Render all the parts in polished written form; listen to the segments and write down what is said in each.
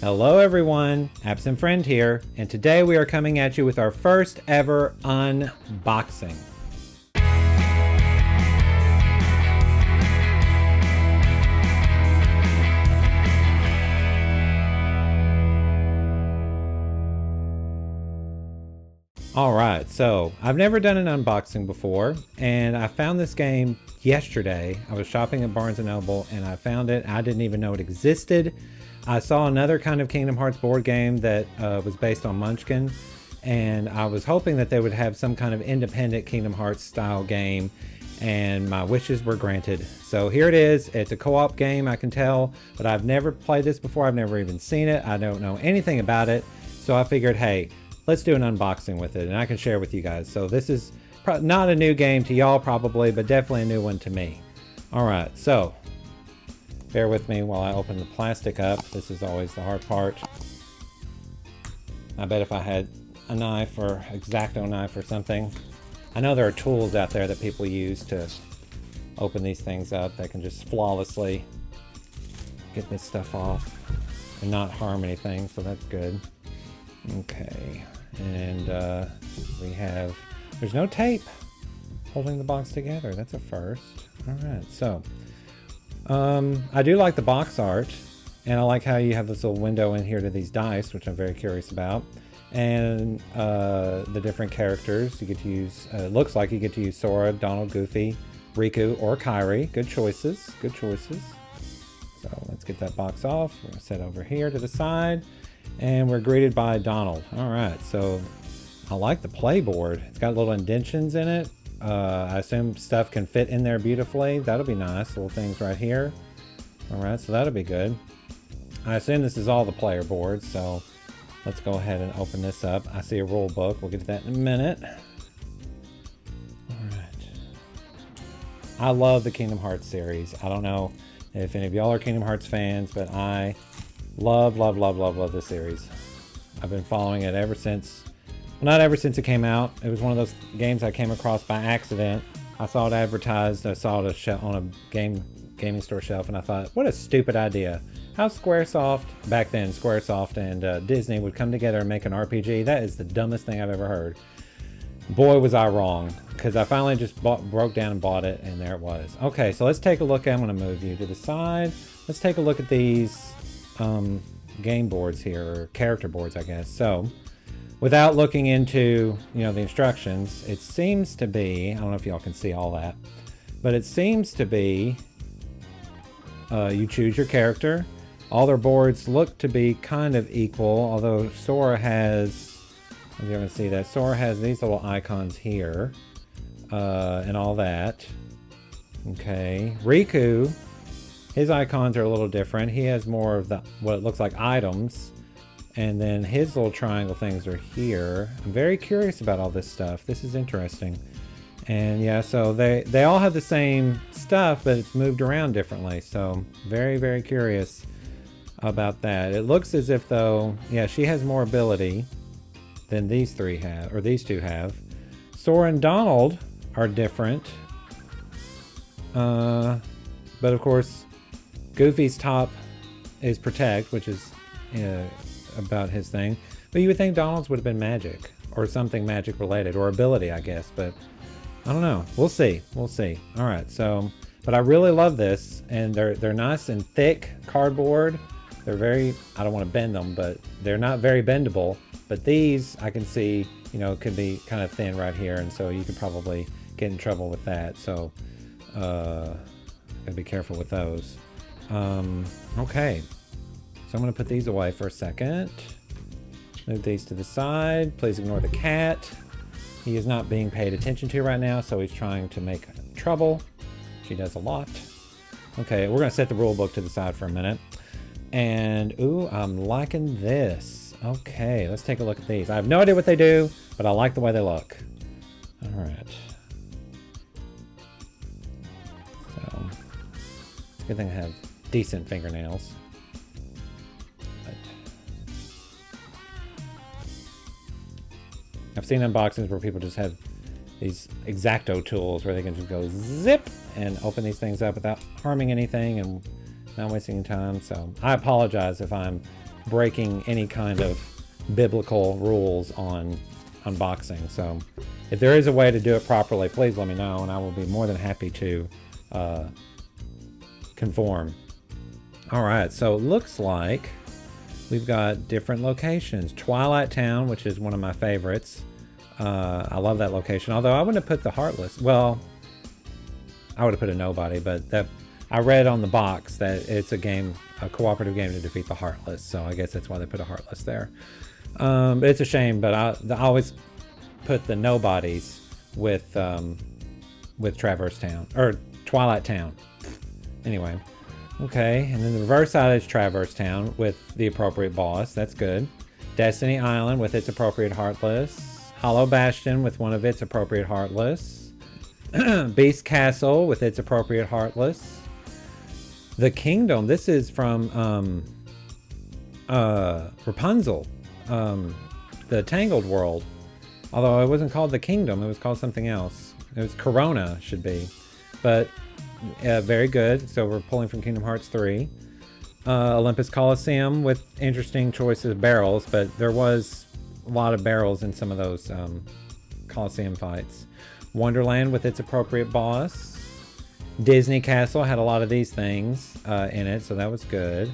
Hello everyone, Absent Friend here, and today we are coming at you with our first ever unboxing. Alright, so I've never done an unboxing before, and I found this game yesterday. I was shopping at Barnes & Noble and I found it. I didn't even know it existed. I saw another kind of Kingdom Hearts board game that was based on Munchkin, and I was hoping that they would have some kind of independent Kingdom Hearts style game, and my wishes were granted. So here it is. It's a co-op game, I can tell, but I've never played this before. I've never even seen it. I don't know anything about it. So I figured, hey, let's do an unboxing with it and I can share with you guys. So this is not a new game to y'all probably, but definitely a new one to me. Alright, so bear with me while I open the plastic up. This is always the hard part. I bet if I had a knife or X-Acto knife or something. I know there are tools out there that people use to open these things up that can just flawlessly get this stuff off and not harm anything, so that's good. Okay, and there's no tape holding the box together. That's a first. All right, so I do like the box art, and I like how you have this little window in here to these dice, which I'm very curious about, and the different characters you get to use. It looks like you get to use Sora, Donald, Goofy, Riku, or Kairi. Good choices, good choices. So let's get that box off. We're gonna set over here to the side. And we're greeted by Donald. All right, so I like the playboard. It's got little indentions in it. I assume stuff can fit in there beautifully. That'll be nice. Little things right here. All right, so that'll be good. I assume this is all the player boards, so let's go ahead and open this up. I see a rule book. We'll get to that in a minute. All right. I love the Kingdom Hearts series. I don't know if any of y'all are Kingdom Hearts fans, but I love this series. I've been following it ever since, well, not ever since it came out. It was one of those games I came across by accident. I saw it advertised. I saw it on a gaming store shelf, and I thought, what a stupid idea. How Squaresoft, back then, Squaresoft and Disney would come together and make an RPG. That is the dumbest thing I've ever heard. Boy, was I wrong, because I finally just broke down and bought it, and there it was. Okay, so let's take a look. I'm going to move you to the side. Let's take a look at these game boards here, or character boards, I guess. So without looking into the instructions, it seems to be, I don't know if y'all can see all that, but it seems to be you choose your character. All their boards look to be kind of equal, although Sora has, if you're going to see that, Sora has these little icons here and all that. Okay, Riku, his icons are a little different. He has more of the what it looks like items, and then his little triangle things are here. I'm very curious about all this stuff. This is interesting. And yeah, so they all have the same stuff, but it's moved around differently. So very curious about that. It looks as if though, yeah, she has more ability than these three have, or these two have. Sora and Donald are different. But of course, Goofy's top is Protect, which is about his thing. But you would think Donald's would have been magic, or something magic related, or ability, I guess. But I don't know. We'll see. We'll see. All right. So, but I really love this, and they're nice and thick cardboard. They're very, I don't want to bend them, but they're not very bendable. But these I can see, could be kind of thin right here, and so you could probably get in trouble with that. So, gotta be careful with those. Okay, so I'm going to put these away for a second. Move these to the side. Please ignore the cat. He is not being paid attention to right now, so he's trying to make trouble. She does a lot. Okay, we're going to set the rule book to the side for a minute. And, ooh, I'm liking this. Okay, let's take a look at these. I have no idea what they do, but I like the way they look. All right. So, it's a good thing I have decent fingernails. But I've seen unboxings where people just have these X-Acto tools where they can just go zip and open these things up without harming anything and not wasting time. So I apologize if I'm breaking any kind of biblical rules on unboxing. So if there is a way to do it properly, please let me know, and I will be more than happy to conform. All right, so it looks like we've got different locations. Twilight Town, which is one of my favorites. I love that location, although I wouldn't have put the Heartless. Well, I would have put a nobody, but that I read on the box that it's a game, a cooperative game to defeat the Heartless, so I guess that's why they put a Heartless there. But it's a shame, but I always put the nobodies with Traverse Town, or Twilight Town. Anyway, okay, and then the reverse side is Traverse Town with the appropriate boss. That's good. Destiny Island with its appropriate Heartless. Hollow Bastion with one of its appropriate Heartless. Beast Castle with its appropriate Heartless. The Kingdom. This is from Rapunzel, the Tangled World. Although it wasn't called the Kingdom, it was called something else. It was Corona, should be. But very good. So we're pulling from Kingdom Hearts 3. Olympus Coliseum with interesting choices of barrels, but there was a lot of barrels in some of those Coliseum fights. Wonderland with its appropriate boss. Disney Castle had a lot of these things in it, so that was good.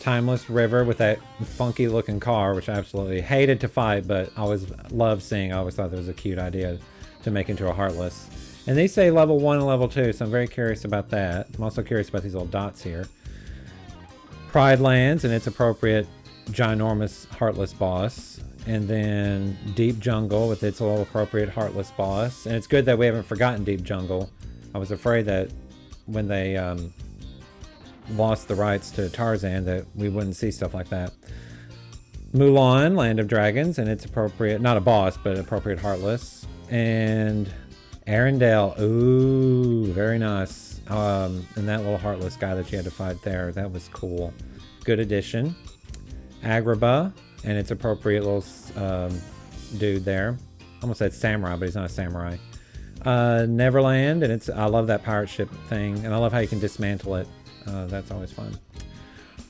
Timeless River with that funky looking car, which I absolutely hated to fight, but I always loved seeing. I always thought that was a cute idea to make into a Heartless. And they say level 1 and level 2, so I'm very curious about that. I'm also curious about these little dots here. Pride Lands and its appropriate ginormous Heartless boss. And then Deep Jungle with its little appropriate Heartless boss. And it's good that we haven't forgotten Deep Jungle. I was afraid that when they lost the rights to Tarzan that we wouldn't see stuff like that. Mulan, Land of Dragons, and its appropriate, not a boss, but appropriate Heartless. And Arendelle, ooh, very nice. And that little Heartless guy that you had to fight there, that was cool. Good addition. Agrabah, and its appropriate little dude there. Almost said samurai, but he's not a samurai. Neverland, and I love that pirate ship thing, and I love how you can dismantle it. That's always fun.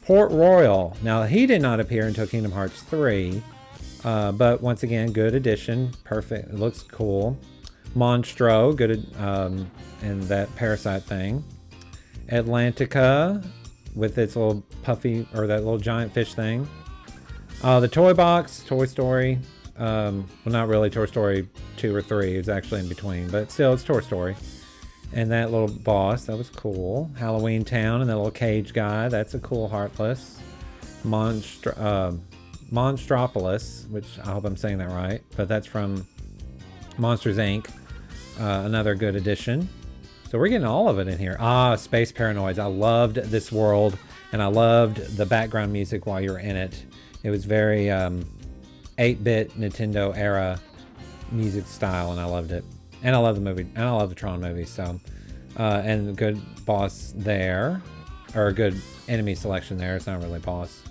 Port Royal. Now, he did not appear until Kingdom Hearts 3, but once again, good addition. Perfect. It looks cool. Monstro, good, and that parasite thing. Atlantica, with its little puffy, or that little giant fish thing. The Toy Box, Toy Story. Well, not really Toy Story 2 or 3. It's actually in between, but still, it's Toy Story. And that little boss, that was cool. Halloween Town and that little cage guy, that's a cool Heartless. Monstropolis, which I hope I'm saying that right, but that's from Monsters Inc. Another good addition. So we're getting all of it in here. Space Paranoids. I loved this world, and I loved the background music while you were in it. It was very 8-bit Nintendo era music style, and I loved it. And I love the movie, and I love the Tron movie. So, and a good boss there, or a good enemy selection there. It's not really boss.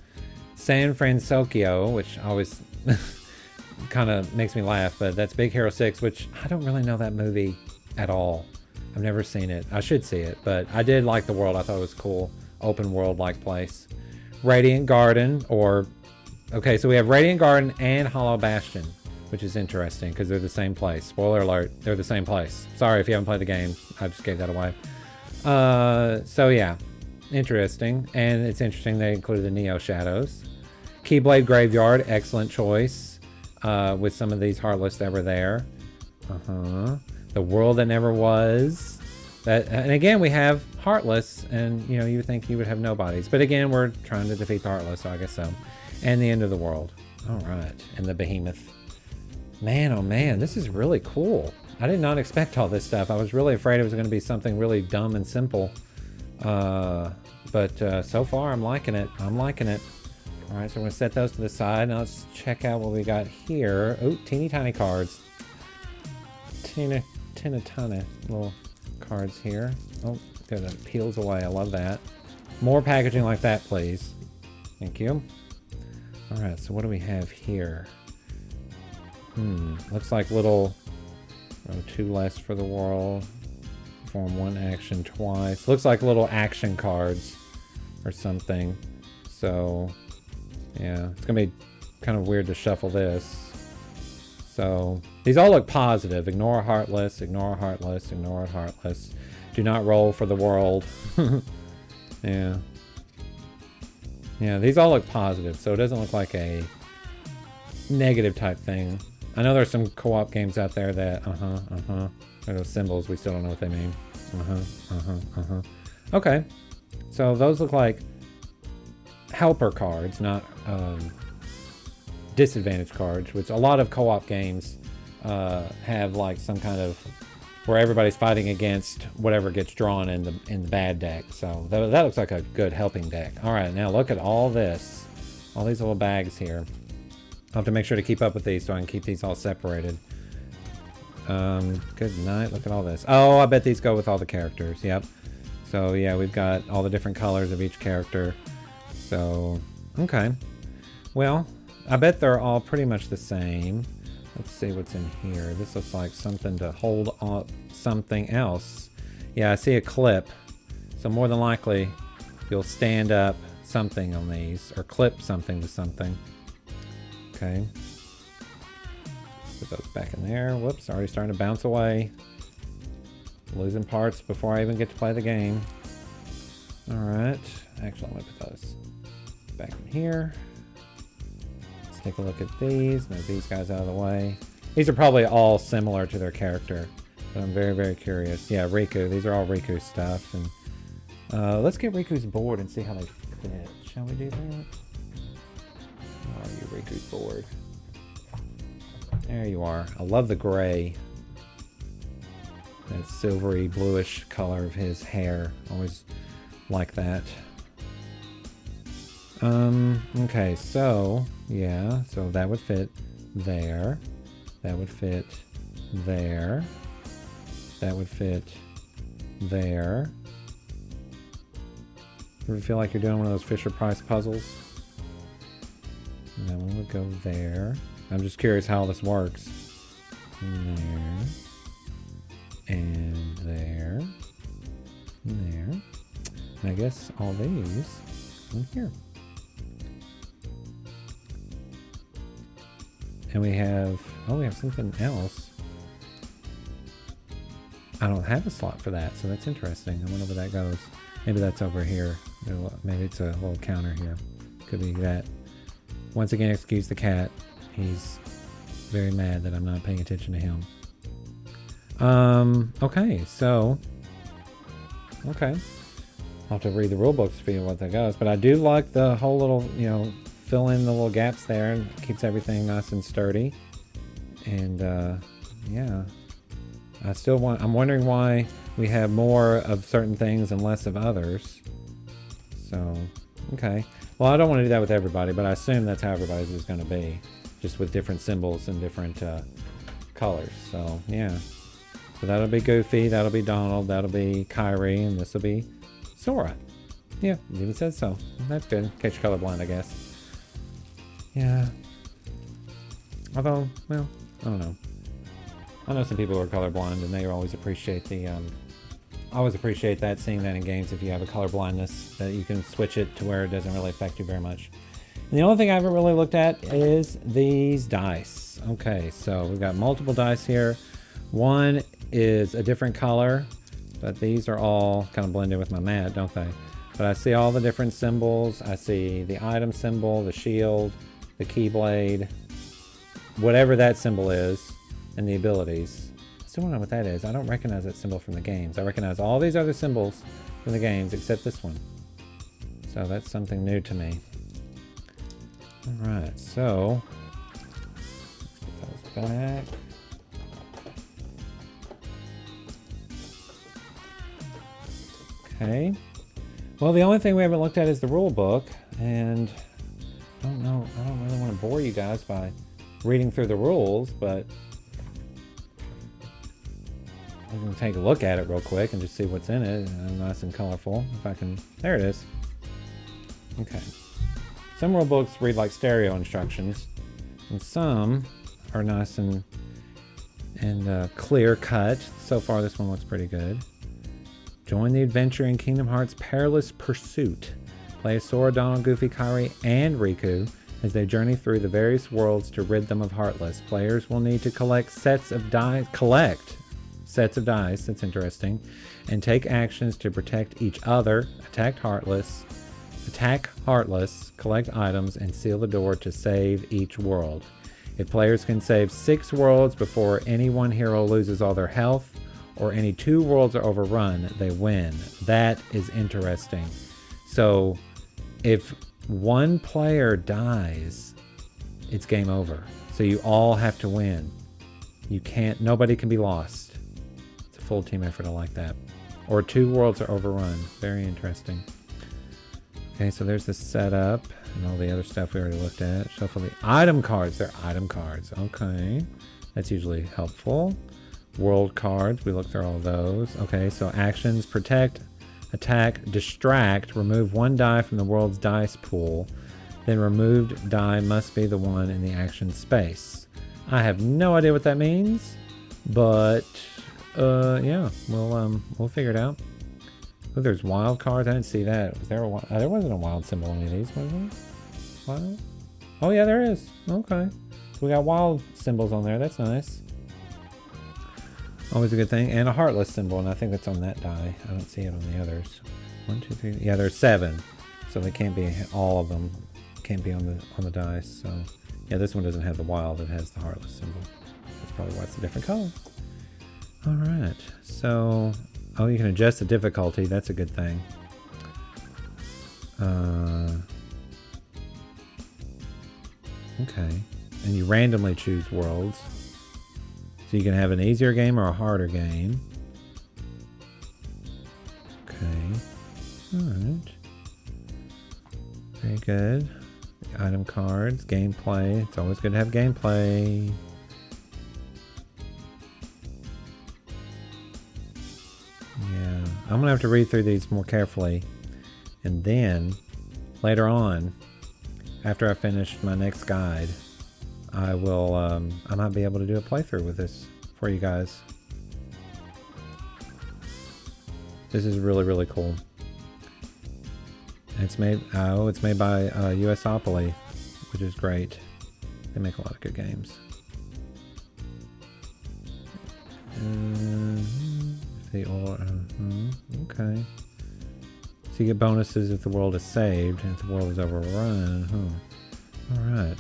San Francisco, which always kind of makes me laugh, but that's Big Hero 6, which I don't really know that movie at all. I've never seen it. I should see it, but I did like the world. I thought it was cool. Open world like place. Radiant Garden, okay, so we have Radiant Garden and Hollow Bastion, which is interesting because they're the same place. Spoiler alert, they're the same place. Sorry if you haven't played the game. I just gave that away. So yeah, interesting. And it's interesting they included the Neo Shadows. Keyblade Graveyard, excellent choice with some of these Heartless that were there. The World That Never Was. And again, we have Heartless, and you know, you would think you would have nobodies. But again, we're trying to defeat the Heartless, so I guess so. And the End of the World. All right, and the Behemoth. Man, oh man, this is really cool. I did not expect all this stuff. I was really afraid it was going to be something really dumb and simple. But so far, I'm liking it. I'm liking it. All right, so I'm going to set those to the side. Now let's check out what we got here. Oh, teeny tiny cards. Teeny tiny little cards here. Oh, good. That peels away. I love that. More packaging like that, please. Thank you. All right, so what do we have here? Looks like little, two less for the world. Perform one action twice. Looks like little action cards or something. So Yeah, it's gonna be kind of weird to shuffle this. So these all look positive. Ignore Heartless, ignore Heartless, ignore Heartless. Do not roll for the world. Yeah. Yeah, these all look positive, so it doesn't look like a negative type thing. I know there's some co-op games out there that, those symbols, we still don't know what they mean. Okay, so those look like helper cards, not disadvantage cards, which a lot of co-op games have like some kind of where everybody's fighting against whatever gets drawn in the bad deck. So that looks like a good helping deck. All right, now look at all this, all these little bags here. I'll have to make sure to keep up with these so I can keep these all separated. Good night. Look at all this. Oh, I bet these go with all the characters. Yep. So yeah, we've got all the different colors of each character. So, okay. Well, I bet they're all pretty much the same. Let's see what's in here. This looks like something to hold on something else. Yeah, I see a clip. So more than likely, you'll stand up something on these or clip something to something. Okay. Put those back in there. Whoops, already starting to bounce away. Losing parts before I even get to play the game. All right. Actually, I'm gonna put those back in here. Let's take a look at these. Move these guys out of the way. These are probably all similar to their character, but I'm very, very curious. Yeah, Riku. These are all Riku stuff. And let's get Riku's board and see how they fit. Shall we do that? Where are you, Riku's board? There you are. I love the gray. That silvery bluish color of his hair. Always like that. Okay, so yeah, so that would fit there. That would fit there. That would fit there. Ever feel like you're doing one of those Fisher-Price puzzles? And that one would go there. I'm just curious how this works. And there. And there. And there. And I guess all these in here. And we have, oh, we have something else. I don't have a slot for that, so that's interesting. I wonder where that goes. Maybe that's over here. Maybe it's a little counter here. Could be that. Once again, excuse the cat. He's very mad that I'm not paying attention to him. Okay, so, okay. I'll have to read the rule books to feel what that goes, but I do like the whole little, you know, fill in the little gaps there and keeps everything nice and sturdy. And, yeah. I'm wondering why we have more of certain things and less of others. So, okay. Well, I don't want to do that with everybody, but I assume that's how everybody's is going to be. Just with different symbols and different colors. So, yeah. So that'll be Goofy, that'll be Donald, that'll be Kyrie, and this will be Sora. Yeah, it even says so. That's good. In case you're colorblind, I guess. Yeah. Although, well, I don't know. I know some people who are colorblind, and they always appreciate the, always appreciate that, seeing that in games if you have a color blindness, that you can switch it to where it doesn't really affect you very much. And the only thing I haven't really looked at is these dice. Okay, so we've got multiple dice here. One is a different color, but these are all kind of blend in with my mat, don't they? But I see all the different symbols. I see the item symbol, the shield, the keyblade, whatever that symbol is, and the abilities. I still don't know what that is. I don't recognize that symbol from the games. I recognize all these other symbols from the games except this one. So that's something new to me. Alright, so let's get those back. Okay. Well, the only thing we haven't looked at is the rule book, and I don't know, I don't really want to bore you guys by reading through the rules, but I'm going to take a look at it real quick and just see what's in it. Nice and colorful. If I can, there it is. Okay. Some rule books read like stereo instructions, and some are nice and clear cut. So far, this one looks pretty good. Join the adventure in Kingdom Hearts Perilous Pursuit. Play as Sora, Donald, Goofy, Kairi, and Riku As they journey through the various worlds to rid them of Heartless, players will need to collect sets of dice, that's interesting, and take actions to protect each other, attack Heartless, collect items, and seal the door to save each world. If players can save 6 worlds before any one hero loses all their health, or any 2 worlds are overrun, they win. That is interesting. So if one player dies, it's game over. So you all have to win. Nobody can be lost. It's a full team effort. I like that. Or 2 worlds are overrun. Very interesting. Okay, so there's the setup and all the other stuff we already looked at. Shuffle the item cards. They're item cards. Okay, that's usually helpful. World cards. We looked through all those. Okay, so actions: protect, attack, distract. Remove 1 die from the world's dice pool. Then removed die must be the one in the action space. I have no idea what that means, but yeah, we'll figure it out. Oh, there's wild cards. I didn't see that. Was there a wild? There wasn't a wild symbol in any of these, was there? Wild? Oh yeah, there is. Okay. So we got wild symbols on there. That's nice. Always a good thing. And a heartless symbol, and I think that's on that die. I don't see it on the others. 1, 2, 3. Yeah, there's 7. So they can't be all of them. Can't be on the dice. So yeah, this one doesn't have the wild. It has the heartless symbol. That's probably why it's a different color. All right. So. Oh, you can adjust the difficulty. That's a good thing. Okay. And you randomly choose worlds. So you can have an easier game or a harder game. Okay. Alright. Very good. The item cards. Gameplay. It's always good to have gameplay. I'm gonna have to read through these more carefully, and then later on, after I finish my next guide, I might be able to do a playthrough with this for you guys. This is really, really cool. And it's made by USopoly, which is great. They make a lot of good games. Okay. So you get bonuses if the world is saved and if the world is overrun. Alright.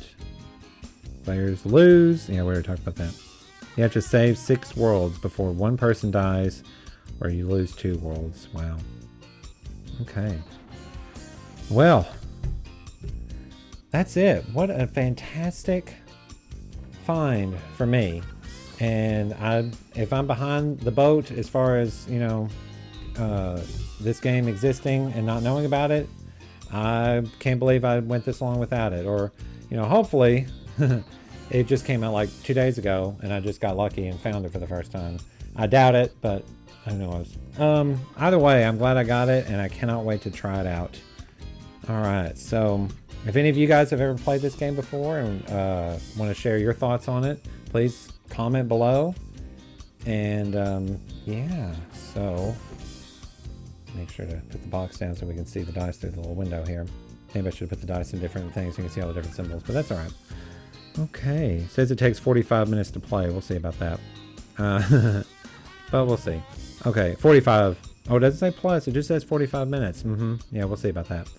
Players lose. Yeah, we already talked about that. You have to save 6 worlds before 1 person dies, or you lose 2 worlds. Wow. Okay. Well, that's it. What a fantastic find for me. And if I'm behind the boat as far as, this game existing and not knowing about it, I can't believe I went this long without it. Or, hopefully it just came out like 2 days ago and I just got lucky and found it for the first time. I doubt it, but who knows. Either way, I'm glad I got it and I cannot wait to try it out. All right, so if any of you guys have ever played this game before and want to share your thoughts on it, please comment below. And yeah, so make sure to put the box down so we can see the dice through the little window here. Maybe I should put the dice in different things so you can see all the different symbols, but that's all right. Okay, it says it takes 45 minutes to play. We'll see about that. But we'll see. Okay, 45. Oh, it doesn't say plus. It just says 45 minutes. Yeah, we'll see about that.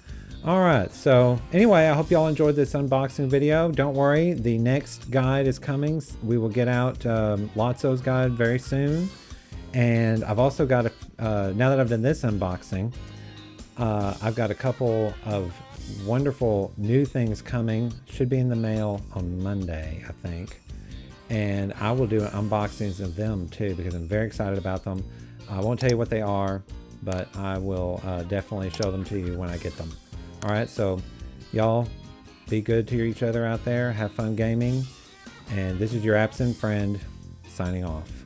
All right, so anyway, I hope y'all enjoyed this unboxing video. Don't worry, the next guide is coming. We will get out Lotso's guide very soon. And I've also got, now that I've done this unboxing, I've got a couple of wonderful new things coming. Should be in the mail on Monday, I think. And I will do unboxings of them too, because I'm very excited about them. I won't tell you what they are, but I will definitely show them to you when I get them. All right, so y'all be good to each other out there. Have fun gaming. And this is your absent friend signing off.